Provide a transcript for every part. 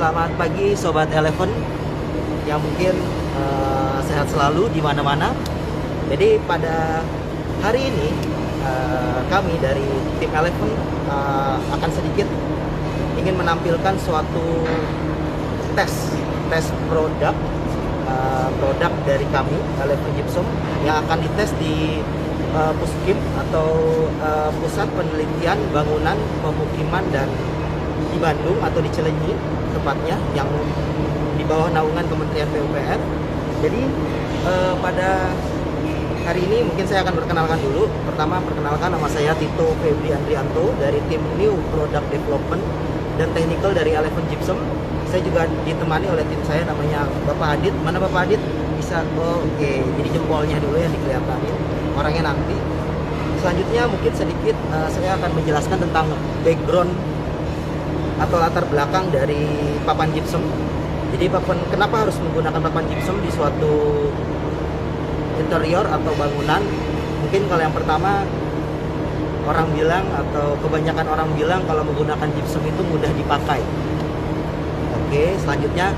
selamat pagi Sobat Eleven yang mungkin sehat selalu di mana-mana. Jadi pada hari ini kami dari tim Eleven akan sedikit ingin menampilkan suatu tes produk dari kami Eleven Gypsum yang akan dites di Puskim atau Pusat Penelitian Bangunan Pemukiman dan di Bandung atau di Cilenyi tepatnya, yang di bawah naungan Kementerian PUPR. Jadi pada hari ini mungkin saya akan perkenalkan dulu. Pertama, perkenalkan, nama saya Tito Febri Andrianto dari tim New Product Development dan Technical dari Eleven Gypsum. Saya juga ditemani oleh tim saya, namanya Bapak Adit. Mana Bapak Adit? Bisa? Oke. Jadi jempolnya dulu yang dikelihatanin, orangnya nanti. Selanjutnya mungkin sedikit saya akan menjelaskan tentang background atau latar belakang dari papan gypsum. Jadi kenapa harus menggunakan papan gypsum di suatu interior atau bangunan? Mungkin kalau yang pertama, orang bilang atau kebanyakan orang bilang kalau menggunakan gypsum itu mudah dipakai. Oke, selanjutnya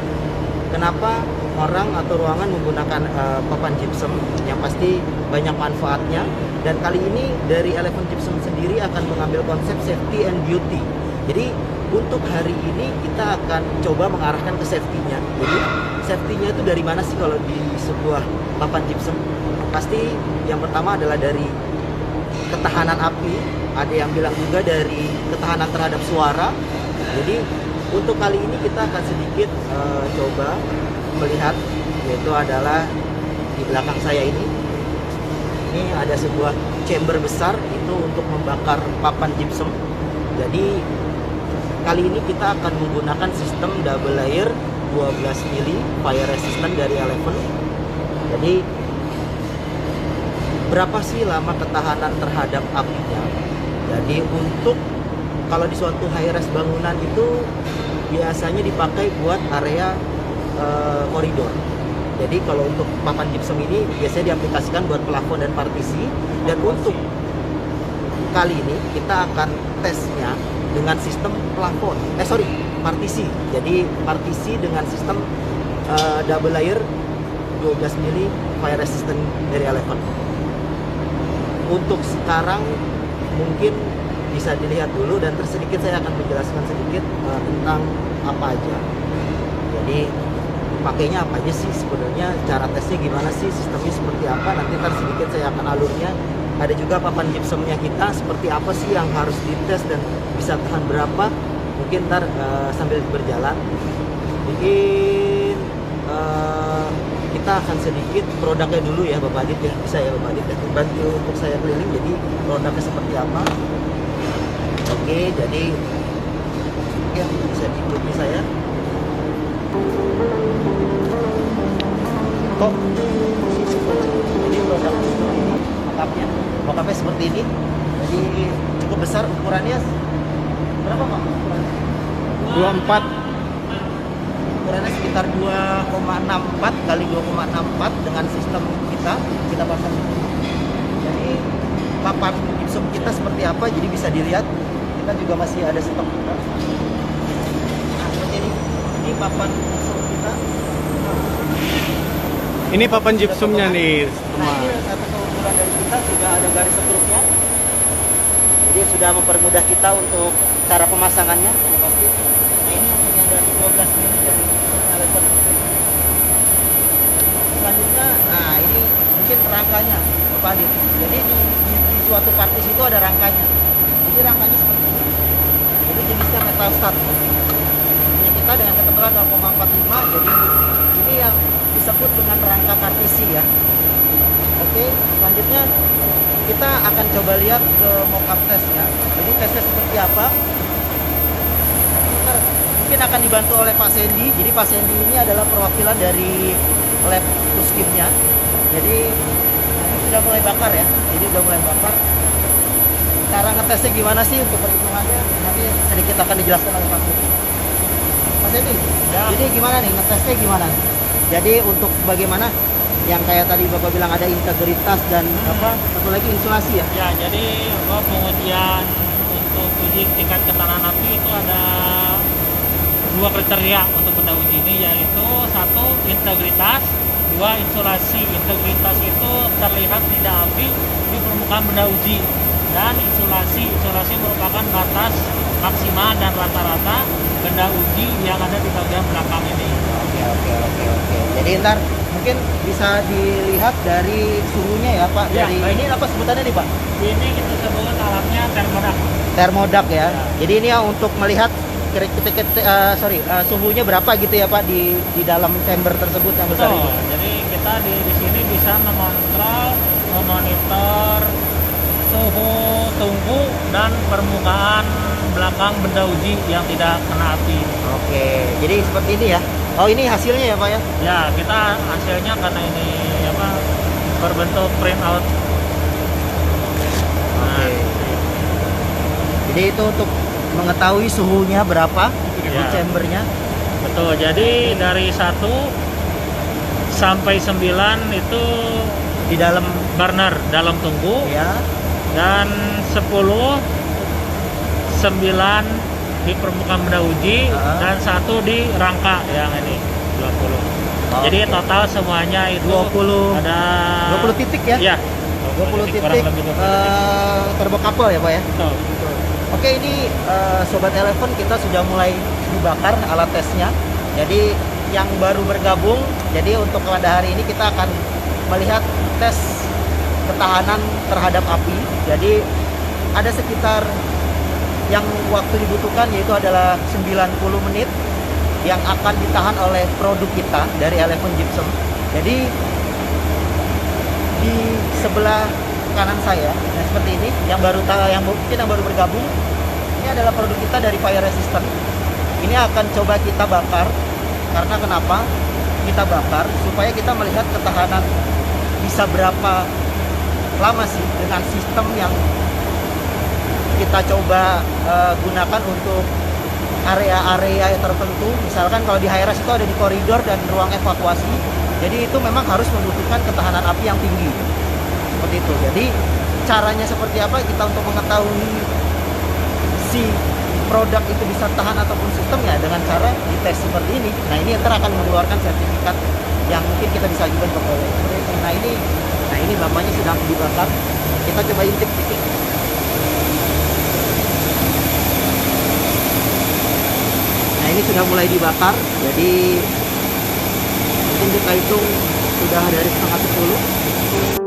kenapa orang atau ruangan menggunakan papan gypsum? Yang pasti banyak manfaatnya. Dan kali ini dari Eleven Gypsum sendiri akan mengambil konsep safety and beauty. Jadi untuk hari ini kita akan coba mengarahkan ke safety-nya. Jadi safety-nya itu dari mana sih kalau di sebuah papan gypsum? Pasti yang pertama adalah dari ketahanan api. Ada yang bilang juga dari ketahanan terhadap suara. Jadi untuk kali ini kita akan sedikit coba melihat, yaitu adalah di belakang saya ini. Ini ada sebuah chamber besar itu untuk membakar papan gypsum. Jadi kali ini kita akan menggunakan sistem double layer 12 mili fire resistant dari Eleven. Jadi berapa sih lama ketahanan terhadap apinya? Jadi untuk kalau di suatu high rise bangunan itu biasanya dipakai buat area koridor. Jadi kalau untuk papan gypsum ini biasanya diaplikasikan buat plafon dan partisi. Dan untuk kali ini kita akan tesnya dengan sistem plafon, partisi. Jadi partisi dengan sistem double layer 12 mili fire resistant dari Eleven. Untuk sekarang mungkin bisa dilihat dulu, dan sedikit saya akan menjelaskan sedikit tentang apa aja. Jadi pakainya apa aja sih sebenarnya, cara tesnya gimana sih, sistemnya seperti apa, nanti sedikit saya akan alurnya. Ada juga papan gypsumnya kita seperti apa sih yang harus dites dan bisa tahan berapa, mungkin sambil berjalan. Mungkin kita akan sedikit produknya dulu ya Bapak Adit ya, bisa ya Bapak Adit ya, bantu untuk saya keliling jadi produknya seperti apa. Oke, jadi mungkin bisa diikuti saya. Jadi produk mockupnya seperti ini. Jadi cukup besar ukurannya. Berapa Pak ukurannya? 24. Ukurannya sekitar 2,64 kali 2,64 dengan sistem kita pasang. Jadi papan gypsum kita seperti apa, jadi bisa dilihat. Kita juga masih ada stok kita. Nah, seperti ini papan gypsum kita. Ini papan gypsumnya nih, Nah, ini satu keunggulan dari kita, sudah ada garis setruknya. Jadi sudah mempermudah kita untuk cara pemasangannya, ya pasti. Nah, ini yang dari 12 mili dari Eleven. Selanjutnya, nah ini mungkin rangkanya, Bapak Adit. Jadi di suatu partis itu ada rangkanya. Jadi rangkanya seperti ini. Jadi jenisnya metal stud. Ini kita dengan ketebalan 0,45. Jadi ini yang disebut dengan rangka partisi ya. Oke, selanjutnya kita akan coba lihat ke mockup test ya. Jadi tesnya seperti apa? Mungkin akan dibantu oleh Pak Sandy. Jadi Pak Sandy ini adalah perwakilan dari lab Puskimnya. Jadi ini sudah mulai bakar ya. Jadi sudah mulai bakar. Cara ngetesnya gimana sih untuk perhitungannya? Nanti sedikit akan dijelaskan oleh Pak Sandy. Pak Sandy, ya. Jadi gimana nih ngetesnya gimana? Jadi untuk bagaimana yang kayak tadi Bapak bilang ada integritas dan satu lagi insulasi ya? Ya, jadi pengujian untuk uji tingkat ketahanan api itu ada dua kriteria untuk benda uji ini, yaitu satu integritas, dua insulasi. Integritas itu terlihat tidak api di permukaan benda uji, dan insulasi merupakan batas maksimal dan rata-rata benda uji yang ada di bagian belakang ini. Oke. Jadi ntar mungkin bisa dilihat dari suhunya ya Pak. Ya, Dari baik. ini apa sebutannya nih Pak? Ini kita sebut alatnya termodak. Termodak ya. Ya. Jadi ini ya untuk melihat suhunya berapa gitu ya Pak di dalam chamber tersebut yang besar Betul. ini. Jadi kita di sini bisa memonitor suhu tungku dan permukaan belakang benda uji yang tidak kena api. Oke. Jadi seperti ini ya. Oh ini hasilnya ya Pak ya? Ya, kita hasilnya karena ini berbentuk print out. Oke. Jadi itu untuk mengetahui suhunya berapa di Ya. chambernya. Betul. Jadi dari 1 sampai 9 itu Di dalam burner dalam tungku, ya. dan 10 9 di permukaan benda uji, dan 1 di rangka yang ini 20. Jadi Oke. total semuanya itu 20 ada 20 titik ya? Iya. 20 titik kurang lebih 20 titik. turbo couple ya Pak ya? Betul. Oke, ini Sobat Eleven kita sudah mulai dibakar alat tesnya. Jadi yang baru bergabung, jadi untuk pada hari ini kita akan melihat tes ketahanan terhadap api. Jadi ada sekitar yang waktu dibutuhkan yaitu adalah 90 menit yang akan ditahan oleh produk kita dari Eleven Gypsum. Jadi di sebelah kanan saya, nah seperti ini, yang mungkin yang baru bergabung, ini adalah produk kita dari Fire Resistant. Ini akan coba kita bakar. Karena kenapa kita bakar? Supaya kita melihat ketahanan bisa berapa lama sih dengan sistem yang kita coba gunakan untuk area-area tertentu. Misalkan kalau di high-rise itu ada di koridor dan ruang evakuasi. Jadi itu memang harus membutuhkan ketahanan api yang tinggi. Seperti itu. Jadi caranya seperti apa kita untuk mengetahui si produk itu bisa tahan ataupun sistemnya dengan cara dites seperti ini. Nah ini ntar akan mengeluarkan sertifikat yang mungkin kita bisa ajukan ke polisi. Nah ini bapaknya sedang dibakar. Kita coba intip sedikit. Nah ini sudah mulai dibakar. Jadi mungkin kita hitung sudah dari setengah 10.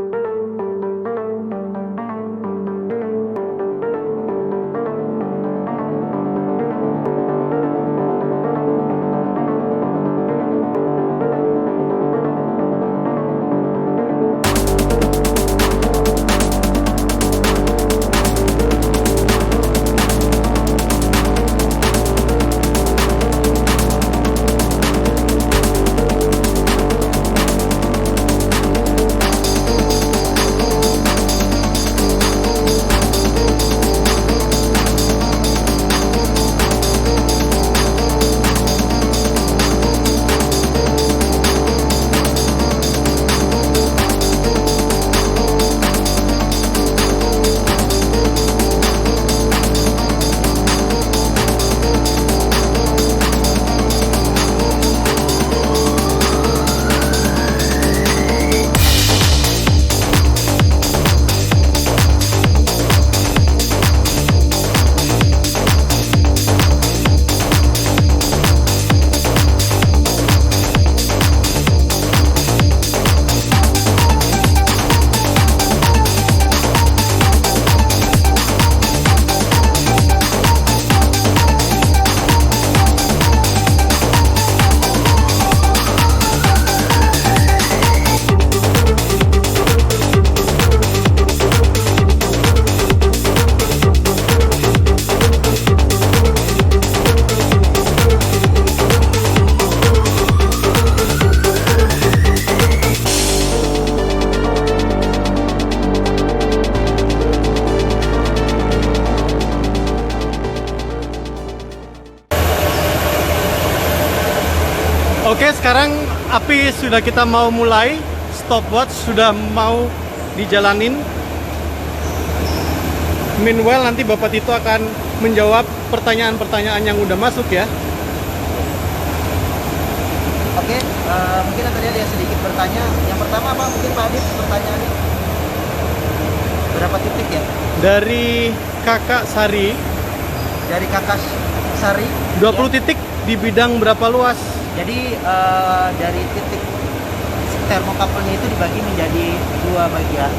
Oke, sekarang api sudah kita mau mulai. Stopwatch sudah mau dijalanin. Meanwhile nanti Bapak Tito akan menjawab pertanyaan-pertanyaan yang udah masuk ya. Oke, mungkin tadi ada yang sedikit bertanya. Yang pertama apa mungkin Pak Adit pertanyaannya? Berapa titik ya? Dari Kakak Sari, Dari Kakak Sari 20 ya. titik di bidang berapa luas? Jadi dari titik termokapelnya itu dibagi menjadi dua bagian.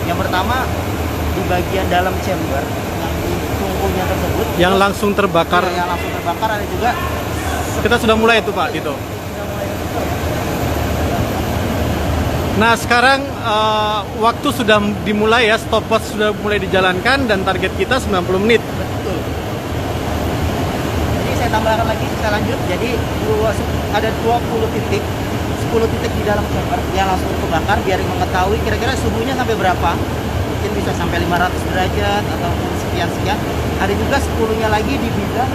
Yang pertama di bagian dalam chamber yang di tungkunya tersebut Yang langsung terbakar. yang langsung terbakar, ada juga Kita sudah mulai itu Pak, gitu. sudah mulai terbakar. Nah sekarang waktu sudah dimulai ya, stopwatch sudah mulai dijalankan dan target kita 90 menit. Betul. Jadi saya tambahkan lagi, saya lanjut. Jadi ada 20 titik, 10 titik di dalam chamber yang langsung terbakar biar mengetahui kira-kira suhunya sampai berapa. Mungkin bisa sampai 500 derajat ataupun sekian-sekian. Ada juga 10-nya lagi di bidang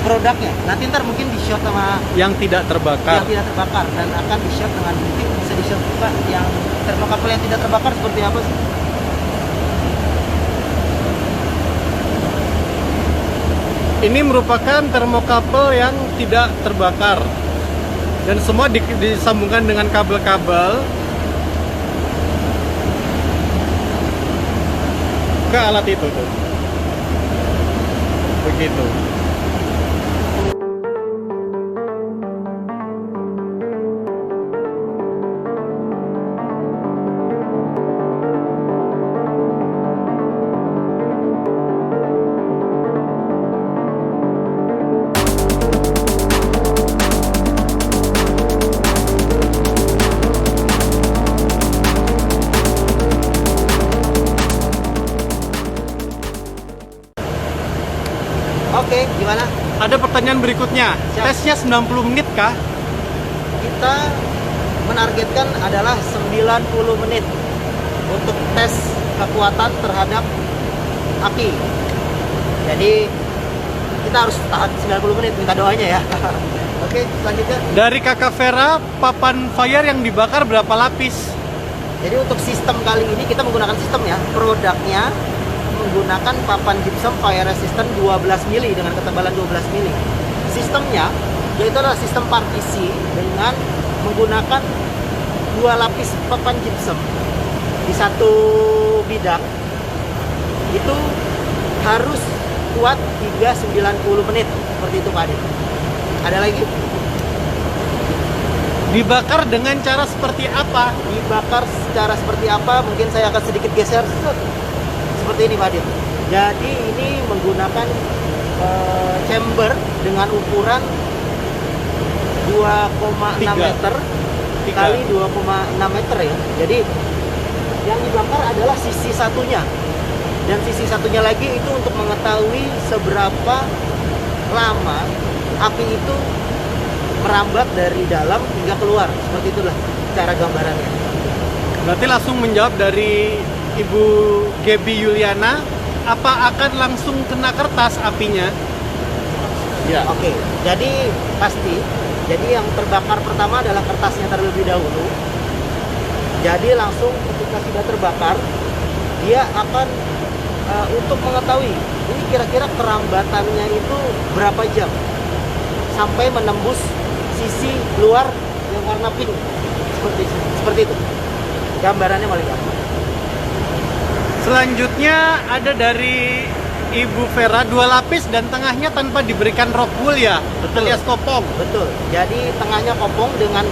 produknya. Nanti ntar mungkin di shot sama Yang tidak terbakar. yang tidak terbakar dan akan di shot dengan mungkin bisa di shot juga yang termokapel yang tidak terbakar seperti apa sih? Ini merupakan termokabel yang tidak terbakar dan semua disambungkan dengan kabel-kabel ke alat itu tuh. Begitu. Oke, gimana? Ada pertanyaan berikutnya. Siap. Tesnya 90 menit kah? Kita menargetkan adalah 90 menit untuk tes kekuatan terhadap api. Jadi kita harus tahan 90 menit, minta doanya ya. Oke, selanjutnya. Dari Kakak Vera, papan fire yang dibakar berapa lapis? Jadi untuk sistem kali ini kita menggunakan sistem ya. Produknya menggunakan papan gypsum fire resistant 12 mili dengan ketebalan 12 mili. Sistemnya yaitu adalah sistem partisi dengan menggunakan 2 lapis papan gypsum di satu bidang. Itu harus kuat hingga 90 menit seperti itu Pak Adit. Ada lagi? Dibakar dengan cara seperti apa? Dibakar secara seperti apa? Mungkin saya akan sedikit geser seperti ini Pak Adit. Jadi ini menggunakan chamber dengan ukuran 2,6 Tiga. meter kali 2,6 meter ya. Jadi yang dibakar adalah sisi satunya, dan sisi satunya lagi itu untuk mengetahui seberapa lama api itu merambat dari dalam hingga keluar. Seperti itulah cara gambarannya. Berarti langsung menjawab dari Ibu Gebi Yuliana, apa akan langsung kena kertas apinya? Ya. Oke, jadi pasti. Jadi yang terbakar pertama adalah kertasnya terlebih dahulu. Jadi langsung ketika sudah terbakar, dia akan untuk mengetahui ini kira-kira kerambatannya itu berapa jam sampai menembus sisi luar yang warna pink. Seperti itu. Gambarannya paling gampang. Selanjutnya ada dari Ibu Vera, 2 lapis dan tengahnya tanpa diberikan rock wool ya, Betul. alias kopong. Betul. Jadi tengahnya kopong dengan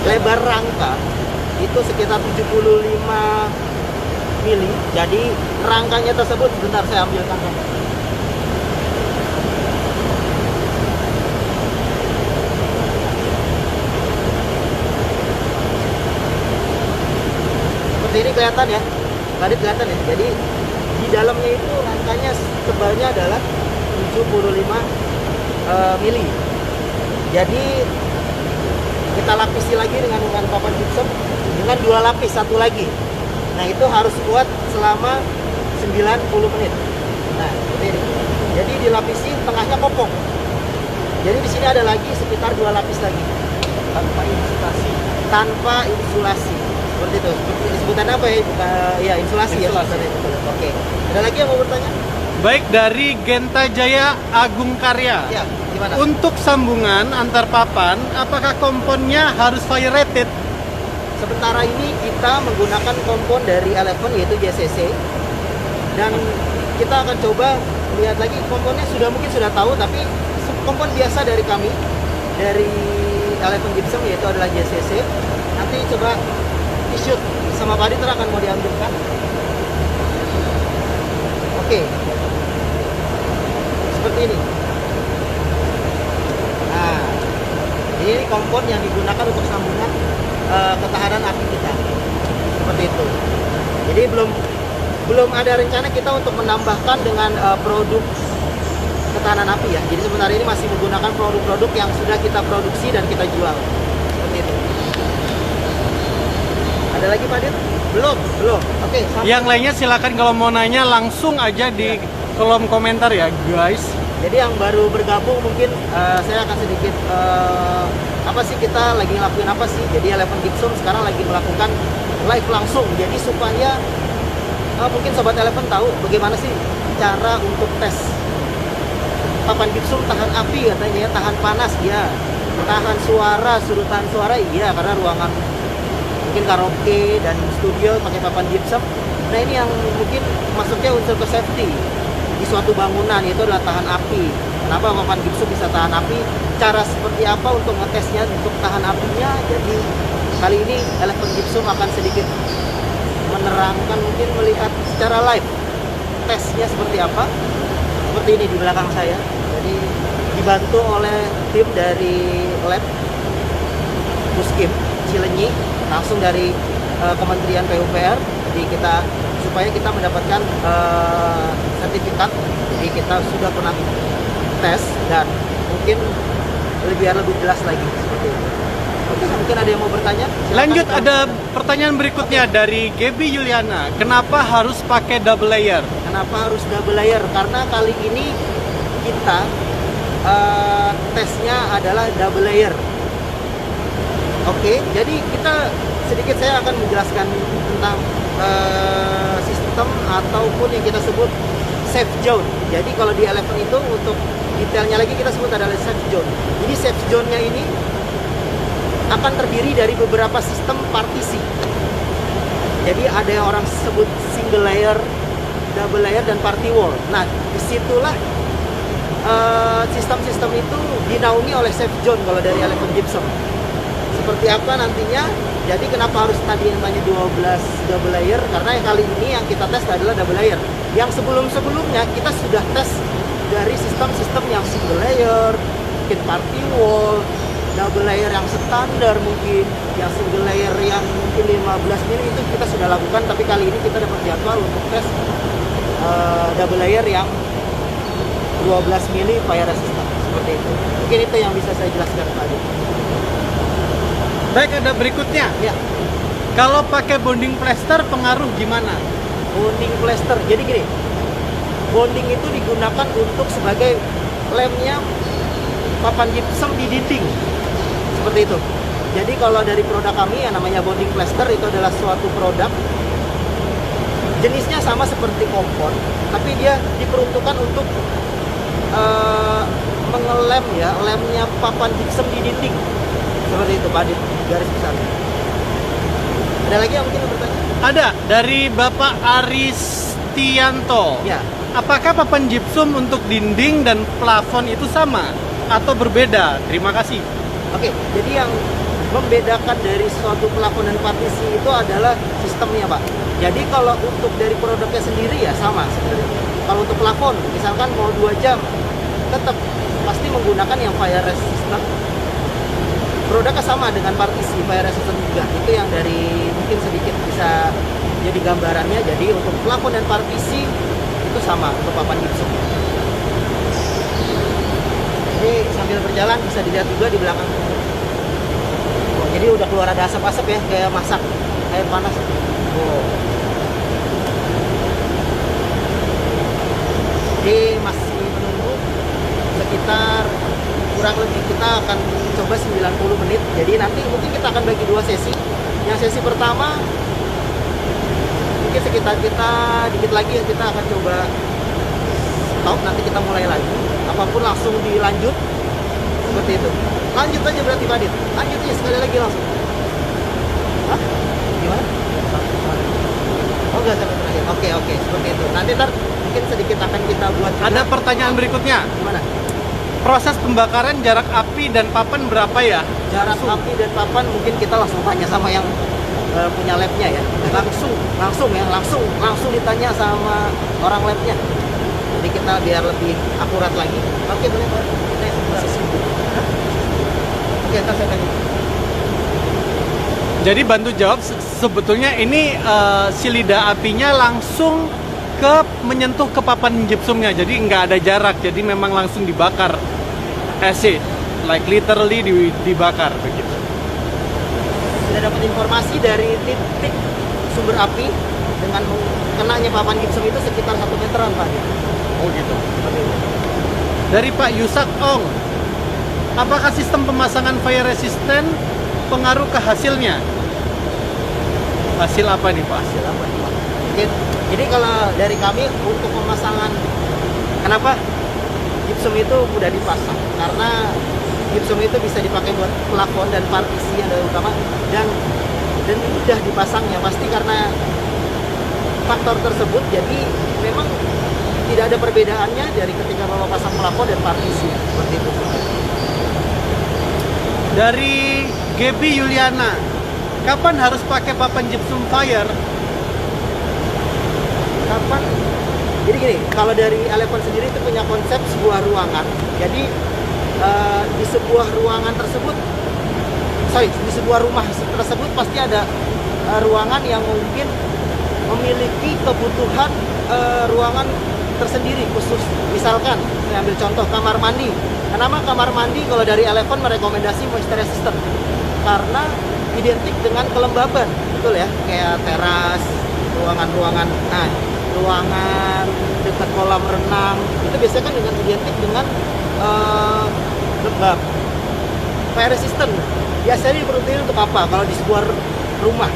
lebar rangka itu sekitar 75 mili. Jadi rangkanya tersebut, sebentar saya ambil kantong. Seperti ini kelihatan ya. Tadi kelihatan ya. Jadi di dalamnya itu rangkanya tebalnya adalah 75 mili. Jadi kita lapisi lagi dengan papan gypsum dengan 2 lapis, satu lagi. Nah itu harus kuat selama 90 menit. Nah seperti ini. Jadi dilapisi, tengahnya kopong. Jadi di sini ada lagi sekitar 2 lapis lagi. Tanpa insulasi. Tanpa insulasi. Seperti itu. Sebutan apa ya? Ya insulasi, Insulasi. ya. Oke. Ada lagi yang mau bertanya? Baik, dari Genta Jaya Agung Karya. Ya. Gimana? Untuk sambungan antar papan, apakah komponnya harus fire rated? Sementara ini kita menggunakan kompon dari Eleven yaitu JCC, dan kita akan coba lihat lagi komponnya mungkin sudah tahu, tapi kompon biasa dari kami dari Eleven Gypsum yaitu adalah JCC. Nanti coba di-shoot sama Pak Adit, akan mau diambilkan. Oke. Seperti ini. Nah, ini kompon yang digunakan untuk sambungan ketahanan api kita. Seperti itu. Jadi belum ada rencana kita untuk menambahkan dengan produk ketahanan api ya. Jadi sebenarnya ini masih menggunakan produk-produk yang sudah kita produksi dan kita jual. Seperti itu. Ada lagi Pak Dit? Belum. Oke. Yang lainnya silakan kalau mau nanya langsung aja di kolom komentar ya guys. Jadi yang baru bergabung mungkin saya akan sedikit apa sih kita lagi ngelakuin apa sih. Jadi Eleven Gypsum sekarang lagi melakukan live langsung. Jadi supaya mungkin Sobat Eleven tahu bagaimana sih cara untuk tes papan gypsum tahan api katanya, tahan panas ya, tahan suara, suruh tahan suara iya, karena ruangan mungkin karaoke dan studio pakai papan gypsum. Nah ini yang mungkin masuknya unsur ke safety di suatu bangunan, yaitu adalah tahan api. Kenapa papan gypsum bisa tahan api? Cara seperti apa untuk ngetesnya untuk tahan apinya? Jadi kali ini Eleven Gypsum akan sedikit menerangkan, mungkin melihat secara live tesnya seperti apa. Seperti ini di belakang saya. Jadi dibantu oleh tim dari lab Puskim Cilenyi, langsung dari Kementerian PUPR. Jadi supaya kita mendapatkan sertifikat. Jadi kita sudah pernah tes dan mungkin biar lebih jelas lagi seperti itu. Oke, mungkin ada yang mau bertanya? Silakan. Lanjut, ada pertanyaan berikutnya dari Gaby Yuliana. Kenapa harus pakai double layer? Kenapa harus double layer? Karena kali ini kita tesnya adalah double layer. Oke, jadi saya akan menjelaskan tentang sistem ataupun yang kita sebut safe zone. Jadi kalau di Eleven itu untuk detailnya lagi kita sebut adalah safe zone. Jadi safe zone-nya ini akan terdiri dari beberapa sistem partisi. Jadi ada yang orang sebut single layer, double layer, dan party wall. Nah, disitulah sistem-sistem itu dinaungi oleh safe zone kalau dari Eleven Gypsum. Seperti apa nantinya? Jadi kenapa harus tadi yang tanya 12 double layer? Karena yang kali ini yang kita tes adalah double layer. Yang sebelum-sebelumnya kita sudah tes dari sistem-sistem yang single layer, mungkin party wall, double layer yang standar, mungkin yang single layer yang mungkin 15 mili itu kita sudah lakukan, tapi kali ini kita dapat jadwal untuk tes double layer yang 12 mili fire resistant seperti itu. Mungkin itu yang bisa saya jelaskan tadi. Baik, ada berikutnya. Ya, Kalau pakai bonding plaster pengaruh gimana? bonding plaster. Jadi gini, bonding itu digunakan untuk sebagai lemnya papan gypsum di dinding. Seperti itu. Jadi kalau dari produk kami yang namanya bonding plaster itu adalah suatu produk jenisnya sama seperti kompon, tapi dia diperuntukkan untuk mengelem ya, lemnya papan gypsum di dinding. Seperti itu Pak Adit, garis besarnya. Ada lagi yang mungkin bertanya? Ada, dari Bapak Aristianto. Ya. Apakah papan gypsum untuk dinding dan plafon itu sama atau berbeda? Terima kasih. Oke, jadi yang membedakan dari suatu plafon dan partisi itu adalah sistemnya Pak. Jadi kalau untuk dari produknya sendiri ya sama sebenarnya. Kalau untuk plafon, misalkan mau 2 jam, tetap pasti menggunakan yang fire resistant. Produknya sama dengan partisi fire resistant juga. Itu yang dari mungkin sedikit bisa jadi gambarannya. Jadi untuk plafon dan partisi itu sama untuk papan gypsum. Jadi sambil berjalan bisa dilihat juga di belakang. Oh, jadi udah keluar ada asap-asap ya, kayak masak air panas. Oh. Jadi masih menunggu sekitar kurang lebih kita akan coba 90 menit. Jadi nanti mungkin kita akan bagi 2 sesi. Yang sesi pertama mungkin sekitar kita dikit lagi ya, kita akan coba stop, nanti kita mulai lagi. Apapun langsung dilanjut seperti itu. Lanjut aja berarti Pak Adit. Lanjut aja sekali lagi langsung. Hah? Gimana? Oh enggak sampai terakhir. Oke, seperti itu. Nanti ntar mungkin sedikit akan kita buat juga. Ada pertanyaan berikutnya. Gimana? Proses pembakaran jarak api dan papan berapa ya? Jarak api dan papan mungkin kita langsung tanya sama yang punya labnya ya. Langsung ditanya sama orang labnya. Jadi kita biar lebih akurat lagi. Oke, boleh Pak. Saya sebelah sini. Oke, ntar saya tanya. Jadi bantu jawab, sebetulnya ini si lidah apinya langsung menyentuh ke papan gypsumnya, jadi nggak ada jarak, jadi memang langsung dibakar, acid, like literally dibakar begitu. Sudah dapat informasi dari titik sumber api dengan kenanya papan gypsum itu sekitar 1 meteran Pak. Oh gitu. Dari Pak Yusak Ong, apakah sistem pemasangan fire resistant pengaruh ke hasilnya? Hasil apa nih Pak? Hasil apa nih Pak? Jadi kalau dari kami untuk pemasangan, kenapa gypsum itu mudah dipasang? Karena gypsum itu bisa dipakai buat plafon dan partisi yang utama, dan mudah dipasangnya pasti karena faktor tersebut. Jadi memang tidak ada perbedaannya dari ketika Bapak pasang plafon dan partisi seperti itu. Dari Gaby Yuliana, kapan harus pakai papan gypsum fire? Kapan? Jadi gini, kalau dari Eleven sendiri itu punya konsep sebuah ruangan. Jadi di sebuah ruangan tersebut, di sebuah rumah tersebut pasti ada ruangan yang mungkin memiliki kebutuhan ruangan tersendiri khusus. Misalkan, saya ambil contoh kamar mandi. Kenapa kamar mandi kalau dari Eleven merekomendasi moisture resistant? Karena identik dengan kelembaban, betul ya? Kayak teras, ruangan-ruangan, ruangan dekat kolam renang itu biasanya kan dengan identik dengan lembab. Fire resistant biasanya diperuntukkan untuk apa? Kalau di sebuah rumah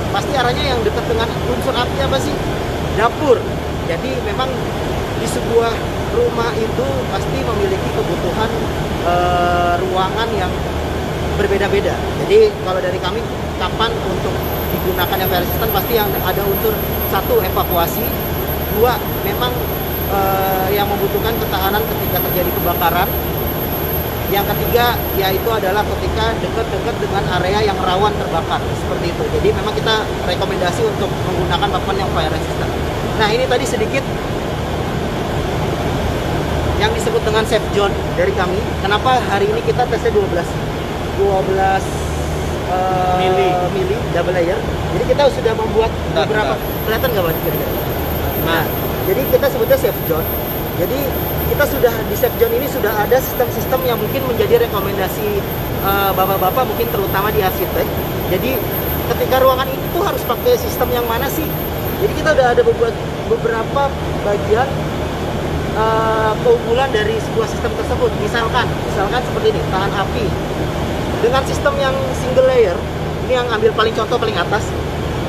pasti arahnya yang dekat dengan unsur api apa sih? Dapur. Jadi memang di sebuah rumah itu pasti memiliki kebutuhan ruangan yang berbeda-beda. Jadi kalau dari kami, kapan untuk digunakan yang fire resistant, pasti yang ada unsur satu evakuasi, dua memang yang membutuhkan ketahanan ketika terjadi kebakaran, yang ketiga yaitu adalah ketika dekat-dekat dengan area yang rawan terbakar seperti itu. Jadi memang kita rekomendasi untuk menggunakan papan yang fire resistant. Nah ini tadi sedikit yang disebut dengan safe zone dari kami. Kenapa hari ini kita tesnya 12 mili double layer. Jadi kita sudah membuat beberapa, kelihatan nggak Pak? Nah, jadi kita sebutnya safe zone. Jadi kita sudah di safe zone ini sudah ada sistem-sistem yang mungkin menjadi rekomendasi bapak-bapak mungkin terutama di arsitek. Jadi ketika ruangan itu harus pakai sistem yang mana sih? Jadi kita udah ada beberapa bagian keunggulan dari sebuah sistem tersebut. Misalkan seperti ini, tahan api. Dengan sistem yang single layer, ini yang ambil paling contoh paling atas,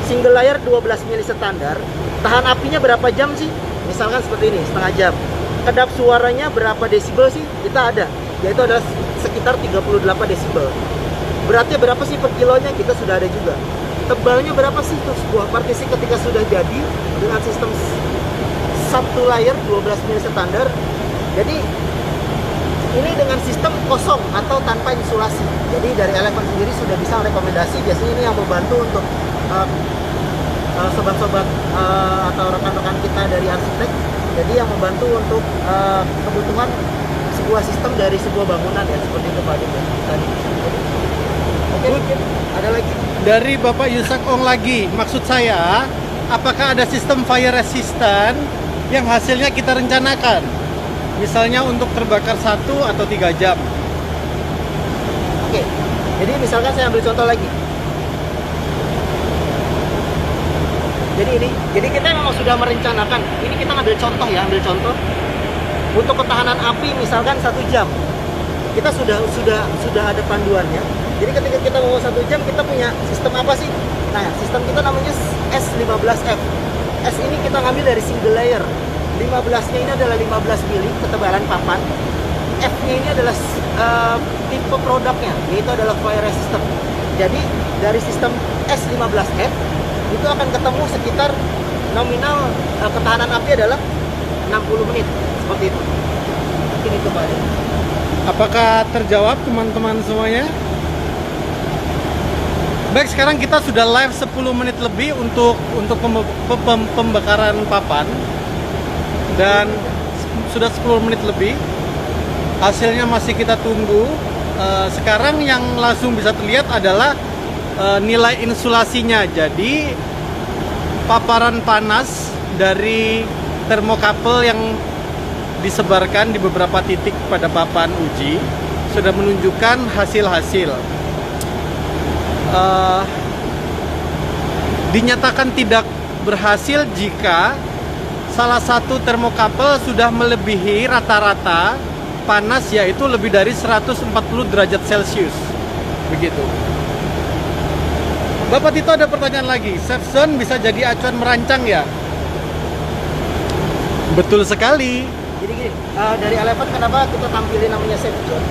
single layer 12 mili standar, tahan apinya berapa jam sih? Misalkan seperti ini, setengah jam. Kedap suaranya berapa desibel sih? Kita ada, yaitu adalah sekitar 38 desibel. Beratnya berapa sih per kilonya? Kita sudah ada juga. Tebalnya berapa sih tuh sebuah partisi ketika sudah jadi dengan sistem satu layer 12 mili standar. Jadi ini dengan sistem kosong atau tanpa insulasi. Jadi dari Eleven sendiri sudah bisa rekomendasi. Biasanya ini yang membantu untuk sobat-sobat atau rekan-rekan kita dari arsitek. Jadi yang membantu untuk kebutuhan sebuah sistem dari sebuah bangunan ya, seperti itu Pak Adit tadi. Oke, mungkin ada lagi dari Bapak Yusak Ong lagi. Maksud saya, apakah ada sistem fire resistant yang hasilnya kita rencanakan? Misalnya untuk terbakar 1 atau 3 jam. Oke, jadi misalkan saya ambil contoh lagi. Jadi kita memang sudah merencanakan. Ini kita ambil contoh ya, untuk ketahanan api misalkan 1 jam. Kita sudah ada panduannya. Jadi ketika kita mau 1 jam, kita punya sistem apa sih? Nah, sistem kita namanya S15F. S ini kita ngambil dari single layer. 15-nya ini adalah 15 mili ketebalan papan. F-nya ini adalah tipe produknya, yaitu adalah fire resistant. Jadi dari sistem S15F itu akan ketemu sekitar nominal ketahanan api adalah 60 menit, seperti itu. Mungkin itu Pak Adi. Apakah terjawab teman-teman semuanya? Baik, sekarang kita sudah live 10 menit lebih untuk pembakaran papan. Dan sudah 10 menit lebih. Hasilnya masih kita tunggu. Sekarang yang langsung bisa terlihat adalah nilai insulasinya. Jadi paparan panas dari termokabel yang disebarkan di beberapa titik pada papan uji sudah menunjukkan hasil-hasil. Dinyatakan tidak berhasil jika salah satu termokabel sudah melebihi rata-rata panas, yaitu lebih dari 140 derajat Celcius. Begitu. Bapak Tito, ada pertanyaan lagi. Safe zone bisa jadi acuan merancang ya? Betul sekali. Jadi gini, dari Eleven kenapa kita tampilin namanya safe zone?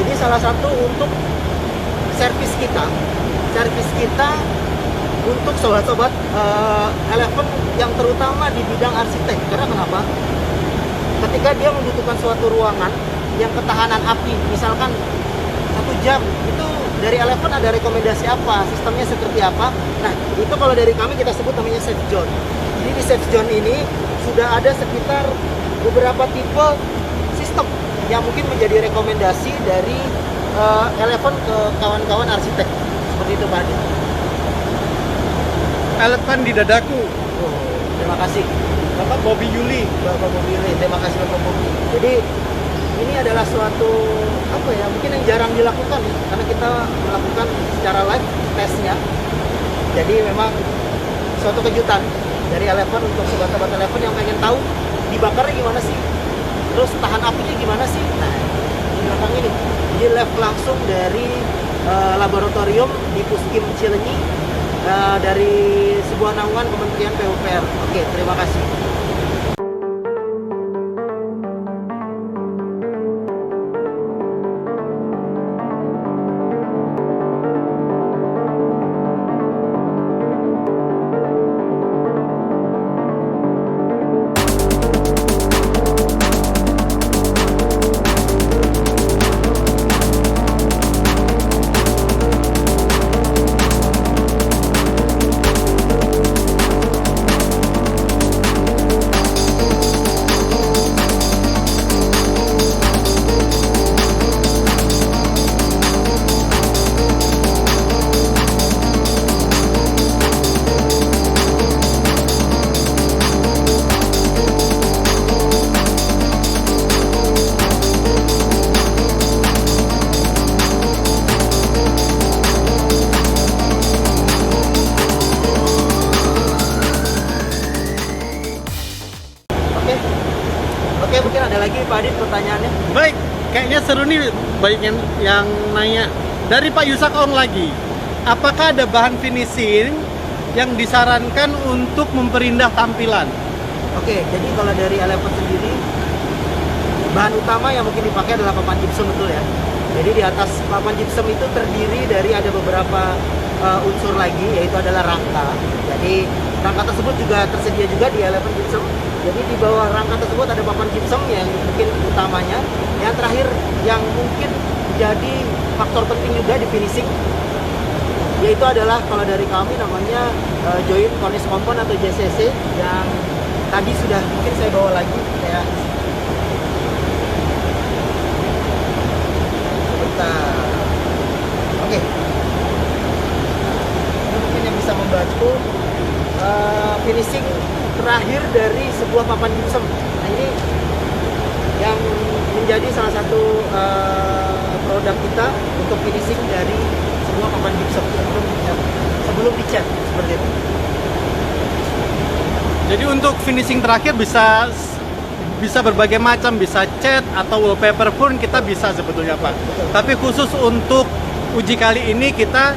Jadi salah satu untuk servis kita untuk sobat-sobat Eleven yang terutama di bidang arsitek. Karena kenapa? Ketika dia membutuhkan suatu ruangan yang ketahanan api, misalkan 1 jam, itu dari Eleven ada rekomendasi apa, sistemnya seperti apa. Nah, itu kalau dari kami kita sebut namanya safe zone. Jadi di safe zone ini sudah ada sekitar beberapa tipe sistem yang mungkin menjadi rekomendasi dari Eleven ke kawan-kawan arsitek. Seperti itu Pak Adi. Eleven di dadaku. Oh, terima kasih Bapak Bobby Yuli. Bapak Bobby Yuli. Terima kasih Bapak Bobby. Jadi ini adalah suatu apa ya, mungkin yang jarang dilakukan ya, karena kita melakukan secara live tesnya. Jadi memang suatu kejutan dari Eleven untuk sobat-sobat Eleven yang pengen tahu dibakarnya gimana sih, terus tahan apinya gimana sih. Nah, di belakang ini di live langsung dari laboratorium di Puskim Cileunyi, dari sebuah naungan Kementerian PUPR. Oke, terima kasih. Oke, mungkin ada lagi Pak Adit pertanyaannya. Baik, kayaknya seru nih, baik yang nanya. Dari Pak Yusak Ong lagi. Apakah ada bahan finishing yang disarankan untuk memperindah tampilan? Oke, jadi kalau dari Eleven sendiri, bahan utama yang mungkin dipakai adalah papan gypsum, betul ya. Jadi di atas papan gypsum itu terdiri dari ada beberapa unsur lagi, yaitu adalah rangka. Jadi rangka tersebut juga tersedia juga di Eleven Gypsum. Jadi di bawah rangka tersebut ada papan gypsum yang mungkin utamanya. Yang terakhir yang mungkin jadi faktor penting juga di finishing, yaitu adalah kalau dari kami namanya joint cornice compound atau JCC, yang tadi sudah mungkin saya bawa lagi ya. Sebentar. Oke. Ini mungkin yang bisa membantu finishing terakhir dari sebuah papan gypsum. Nah, ini yang menjadi salah satu produk kita untuk finishing dari sebuah papan gypsum sebelum dicat seperti itu. Jadi untuk finishing terakhir bisa berbagai macam, bisa cat atau wallpaper pun kita bisa sebetulnya Pak. Tapi khusus untuk uji kali ini kita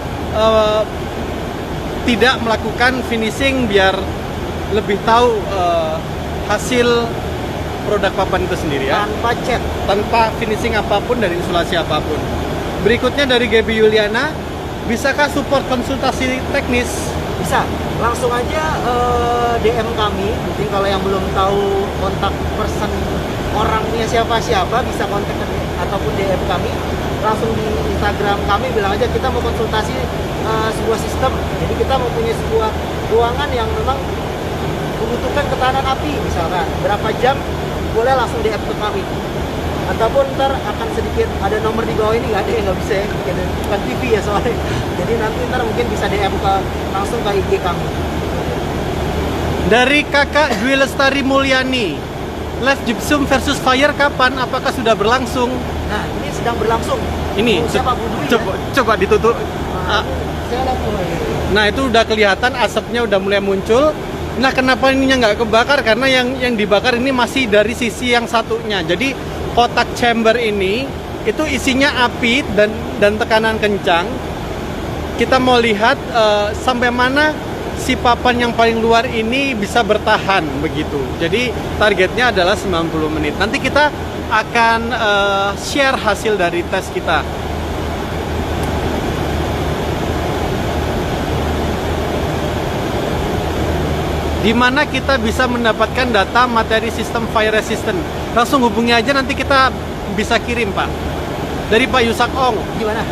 tidak melakukan finishing biar lebih tahu hasil produk papan itu sendiri ya, tanpa cat. tanpa finishing apapun dari insulasi apapun. Berikutnya dari Gaby Yuliana, bisakah support konsultasi teknis? Bisa, langsung aja DM kami. Mungkin kalau yang belum tahu kontak person orangnya siapa-siapa, bisa kontak ataupun DM kami. Langsung di Instagram kami bilang aja kita mau konsultasi sebuah sistem. Jadi kita mempunyai sebuah ruangan yang memang membutuhkan ketahanan api, misalkan berapa jam, boleh langsung DM ke kami. Ataupun ntar akan sedikit ada nomor di bawah ini, nggak ada yang nggak bisa ya, bukan TV ya soalnya. Jadi nanti ntar mungkin bisa DM langsung ke IG kami. Dari kakak Dwi Lestari Mulyani, live gypsum versus fire kapan? Apakah sudah berlangsung? Nah, ini sedang berlangsung. Ini Oh, siapa Bu Dwi coba, ya? coba ditutup. Nah, saya lihat tuh. Nah itu udah kelihatan asapnya udah mulai muncul. Nah kenapa ininya nggak kebakar? Karena yang dibakar ini masih dari sisi yang satunya. Jadi kotak chamber ini itu isinya api dan tekanan kencang. Kita mau lihat sampai mana si papan yang paling luar ini bisa bertahan begitu. Jadi targetnya adalah 90 menit. Nanti kita akan share hasil dari tes kita. Di mana kita bisa mendapatkan data materi sistem fire resistant. Langsung hubungi aja, nanti kita bisa kirim Pak. Dari Pak Yusak Ong. Gimana?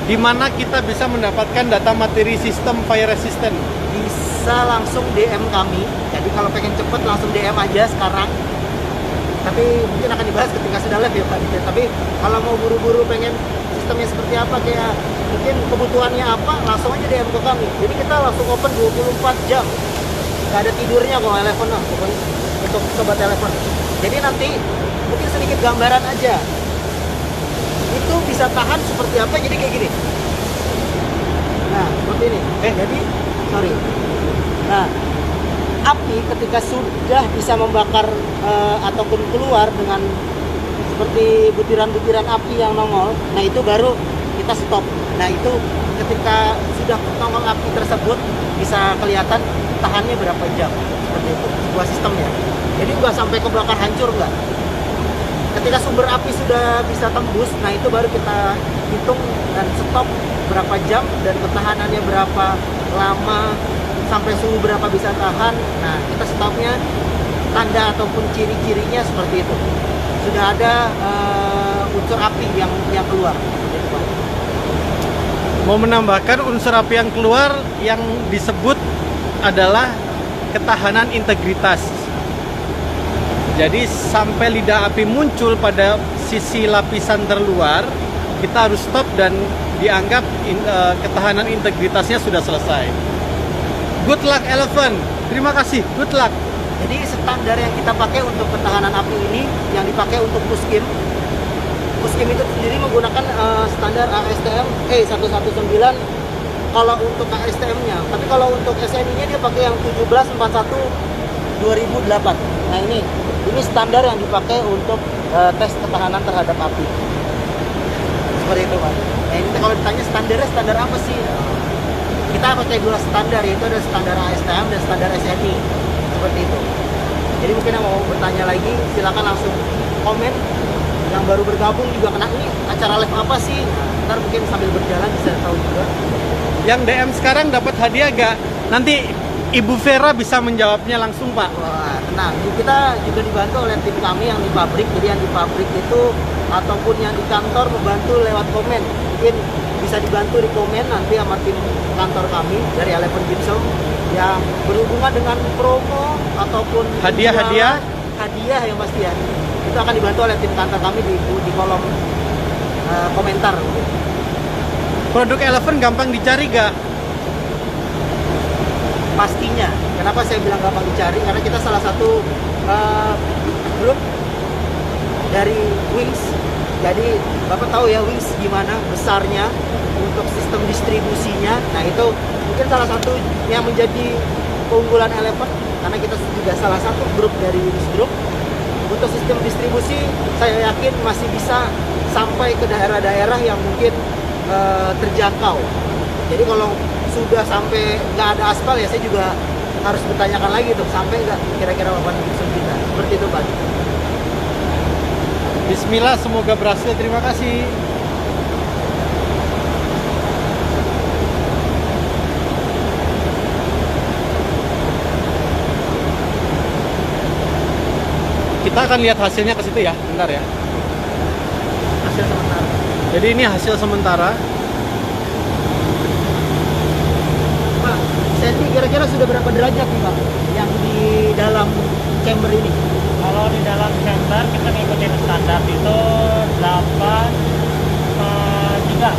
Di mana kita bisa mendapatkan data materi sistem fire resistant. Bisa langsung DM kami. Jadi kalau pengen cepet langsung DM aja sekarang. Tapi mungkin akan dibahas ketika sudah live ya Pak. Tapi kalau mau buru-buru pengen sistemnya seperti apa, kayak mungkin kebutuhannya apa, langsung aja DM ke kami. Jadi kita langsung open 24 jam. Gak ada tidurnya kalau telepon lah pokoknya untuk sobat telepon. Jadi nanti mungkin sedikit gambaran aja. Itu bisa tahan seperti apa, jadi kayak gini. Nah, seperti ini. Jadi, sorry. Nah, api ketika sudah bisa membakar ataupun keluar dengan seperti butiran-butiran api yang nongol, nah itu baru kita stop. Nah itu ketika sudah nongol api tersebut bisa kelihatan tahannya berapa jam, seperti itu sebuah sistemnya. Jadi nggak sampai kebakar hancur, nggak. Ketika sumber api sudah bisa tembus, nah itu baru kita hitung dan stop berapa jam dan ketahanannya berapa lama, sampai suhu berapa bisa tahan. Nah kita stopnya tanda ataupun ciri-cirinya seperti itu. Sudah ada unsur api yang keluar. Mau menambahkan unsur api yang keluar yang disebut adalah ketahanan integritas. Jadi sampai lidah api muncul pada sisi lapisan terluar, kita harus stop dan dianggap ketahanan integritasnya sudah selesai. Good luck Elephant, terima kasih, good luck. Jadi standar yang kita pakai untuk ketahanan api ini yang dipakai untuk Puskim. Puskim itu sendiri menggunakan standar ASTM E119 kalau untuk ASTM-nya. Tapi kalau untuk SNI-nya dia pakai yang 1741 2008. Nah ini standar yang dipakai untuk tes ketahanan terhadap api. Seperti itu Pak. Nah ini kalau ditanya standar apa sih? Kita pakai dua standar, yaitu ada standar ASTM dan standar SNI. Seperti itu. Jadi mungkin yang mau bertanya lagi silakan langsung komen. Yang baru bergabung juga kena ini acara live apa sih? Nah, ntar mungkin sambil berjalan bisa tahu juga. Yang DM sekarang dapat hadiah gak? Nanti Ibu Vera bisa menjawabnya langsung Pak. Wah, tenang. Kita juga dibantu oleh tim kami yang di pabrik. Jadi yang di pabrik itu ataupun yang di kantor membantu lewat komen. Mungkin bisa dibantu di komen nanti sama tim kantor kami dari Elephant Gypsum yang berhubungan dengan promo ataupun hadiah yang pasti ya. Itu akan dibantu oleh tim kantor kami di kolom komentar. Produk Elephant gampang dicari gak? Pastinya. Kenapa saya bilang gampang dicari? Karena kita salah satu grup dari Wings. Jadi Bapak tahu ya Wings gimana besarnya untuk sistem distribusinya. Nah itu mungkin salah satu yang menjadi keunggulan Elephant, karena kita juga salah satu grup dari Wings Group. Untuk sistem distribusi saya yakin masih bisa sampai ke daerah-daerah yang mungkin terjangkau. Jadi kalau sudah sampai nggak ada aspal ya saya juga harus bertanyakan lagi tuh sampai nggak kira-kira papan gypsum kita. Seperti itu Pak. Bismillah, semoga berhasil. Terima kasih. Kita akan lihat hasilnya ke situ ya, bentar ya. Hasil sementara. Jadi ini hasil sementara. Pak, senti kira-kira sudah berapa derajat nih Pak yang di dalam chamber ini? Kalau di dalam chamber kita ngikutin standar itu 8,3.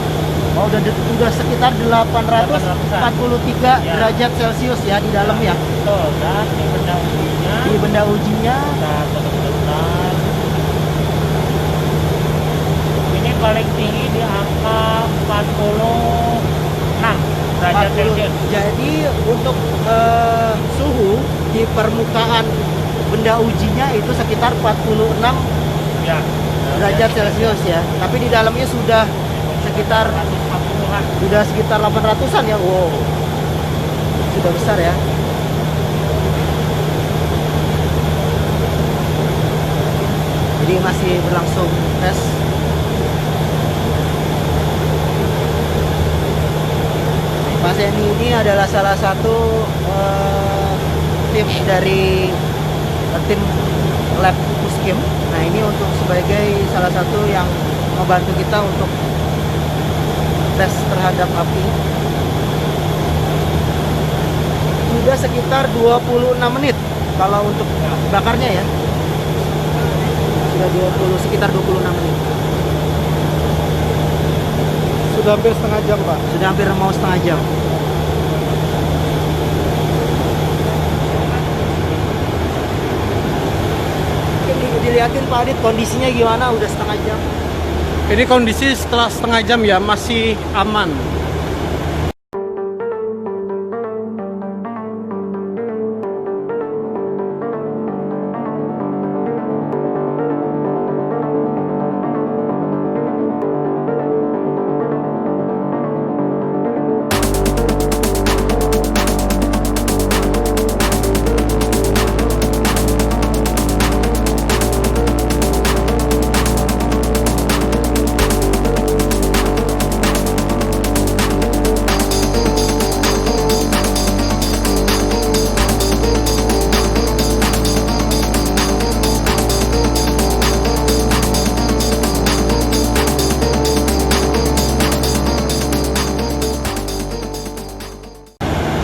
Oh, udah sekitar 843 Ya. derajat Celcius ya di dalam ya. Betul. Dan di benda ujinya Di benda ujinya kita tutup sebentar. Ini paling tinggi di angka 46 derajat 40. Celcius. Jadi untuk suhu di permukaan benda ujinya itu sekitar 46 Ya. derajat Celcius ya. Tapi di dalamnya sudah sekitar 140-an. 800-an ya. Wow. Sudah besar ya. Jadi masih berlangsung tes. Pak Seni ini adalah salah satu tim dari tim lab Puskim. Nah ini untuk sebagai salah satu yang membantu kita untuk tes terhadap api. Sudah sekitar 26 menit kalau untuk bakarnya ya. Sudah sekitar 26 menit. Sudah hampir setengah jam, Pak. Sudah hampir mau setengah jam. Dilihatin Pak Adit kondisinya gimana udah setengah jam. Ini kondisi setelah setengah jam ya, masih aman.